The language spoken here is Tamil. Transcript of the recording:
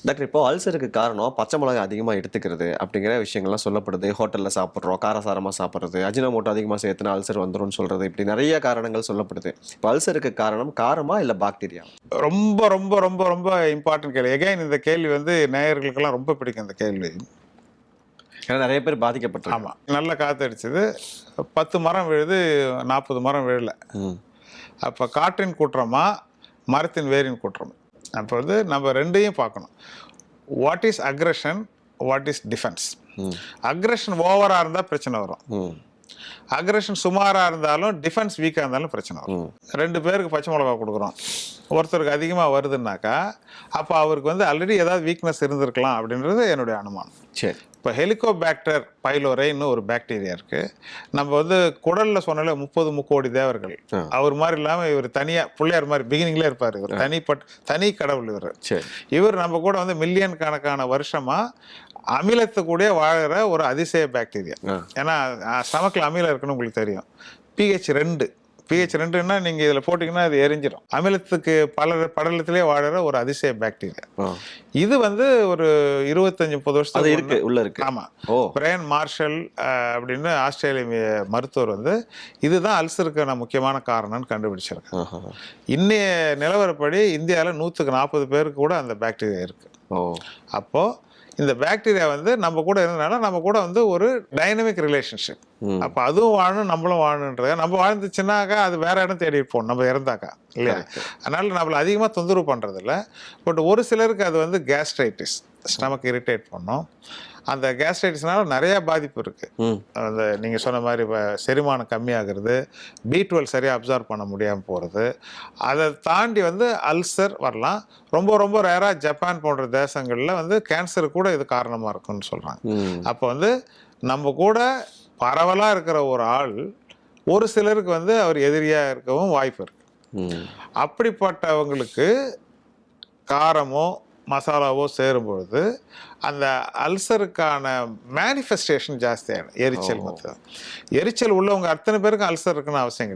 டாக்டர் இப்போ அல்சருக்கு காரணம் பச்சை மிளகாய் அதிகமாக எடுத்துக்கிறது அப்படிங்கிற விஷயங்கள்லாம் சொல்லப்படுது. ஹோட்டலில் சாப்பிட்றோம், காரசாரமாக சாப்பிட்றது, அஜினோமோட்டோ அதிகமாக சேர்த்துனா அல்சர் வந்துரும்னு சொல்றது, இப்படி நிறைய காரணங்கள் சொல்லப்படுது. இப்போ அல்சருக்கு காரணம் காரமா இல்லை பாக்டீரியா? ரொம்ப ரொம்ப ரொம்ப ரொம்ப இம்பார்ட்டன்ட் கேள்வி. எகைன் இந்த கேள்வி வந்து நேயர்களுக்கெல்லாம் ரொம்ப பிடிக்கும் இந்த கேள்வி. ஏன்னா நிறைய பேர் பாதிக்கப்பட்டிருக்காங்க. ஆமாம், நல்ல காற்று அடிச்சது, 10 மரம் விழுது, 40 மரம் விழல. ம். அப்போ காற்றின் குற்றமா மரத்தின் வேரின் குற்றமா? அப்போ வந்து நம்ம ரெண்டையும் பார்க்கணும். What is aggression, what is defence? Aggression ஓவராக இருந்தால் பிரச்சனை வரும். ம். அக்ரெஷன் சுமாராக இருந்தாலும் டிஃபென்ஸ் வீக்காக இருந்தாலும் பிரச்சனை வரும். 2 பேருக்கு பச்சை மிளகா கொடுக்குறோம், ஒருத்தருக்கு அதிகமாக வருதுன்னாக்கா அப்போ அவருக்கு வந்து ஆல்ரெடி ஏதாவது வீக்னஸ் இருந்திருக்கலாம் அப்படின்றது என்னுடைய அனுமானம். சரி. இப்போ ஹெலிகோபாக்டர் பைலோரைன்னு ஒரு பாக்டீரியா இருக்குது. நம்ம வந்து குடலில் சொன்னாலே 30 முக்கோடி தேவர்கள். அவர் மாதிரி இல்லாமல் இவர் தனியாக பிள்ளையார் மாதிரி பிகினிங்லேயே இருப்பார். இவர் தனி கடவுள் இவர். இவர் நம்ம கூட வந்து மில்லியன் கணக்கான வருஷமாக அமிலத்து கூட வாழற ஒரு அதிசய பாக்டீரியா. ஏன்னா ஸ்டமக்கில் அமிலம் இருக்குன்னு உங்களுக்கு தெரியும். pH 2 pH 2ன்னா நீங்கள் இதில் போட்டிங்கன்னா அது எரிஞ்சிடும். அமிலத்துக்கு படலத்திலே வாழற ஒரு அதிசய பாக்டீரியா. இது வந்து ஒரு 25-30 வருஷத்துக்கு இருக்கு உள்ள இருக்கு. ஆமாம். பிரையன் மார்ஷல் அப்படின்னு ஆஸ்திரேலிய மருத்துவர் வந்து இதுதான் அல்சருக்கான முக்கியமான காரணம்னு கண்டுபிடிச்சிருக்காங்க. இன்னைய நிலவரப்படி இந்தியாவில் 140 பேருக்கு கூட அந்த பாக்டீரியா இருக்கு. அப்போது இந்த பாக்டீரியா வந்து நம்ம கூட இருந்தனால நம்ம கூட வந்து ஒரு டைனமிக் ரிலேஷன்ஷிப். அப்போ அதுவும் வாழணும், நம்மளும் வாழணுன்றத. நம்ம வாழ்ந்துச்சுன்னாக்கா அது வேற இடம் தேடி இருப்போம் நம்ம இறந்தாக்கா, இல்லையா? அதனால நம்மளை அதிகமாக தொந்தரவு பண்ணுறதில்ல. பட் ஒரு சிலருக்கு அது வந்து கேஸ்ட்ரைட்டிஸ், ஸ்டமக் இரிட்டேட் பண்ணும். அந்த கேஸ்ட்ரைட்டிஸ்னால நிறையா பாதிப்பு இருக்குது. அந்த நீங்கள் சொன்ன மாதிரி இப்போ செரிமானம் கம்மியாகிறது, B12 சரியாக அப்சார்வ் பண்ண முடியாமல் போகிறது, அதை தாண்டி வந்து அல்சர் வரலாம். ரொம்ப ரொம்ப ரேராக ஜப்பான் போன்ற தேசங்களில் வந்து கேன்சரு கூட இது காரணமாக இருக்குன்னு சொல்கிறாங்க. அப்போ வந்து நம்ம கூட பரவலாக இருக்கிற ஒரு ஆள் ஒரு சிலருக்கு வந்து அவர் எதிரியாக இருக்கவும் வாய்ப்பு இருக்குது. அப்படிப்பட்டவங்களுக்கு காரமோ மசாலாவோ சேரும்பொழுது அந்த அல்சருக்கான மேனிஃபெஸ்டேஷன் ஜாஸ்தியாகிடும். எரிச்சல் உள்ளவங்க அத்தனை பேருக்கு அல்சர் இருக்குன்னு அவசியம் கிடையாது.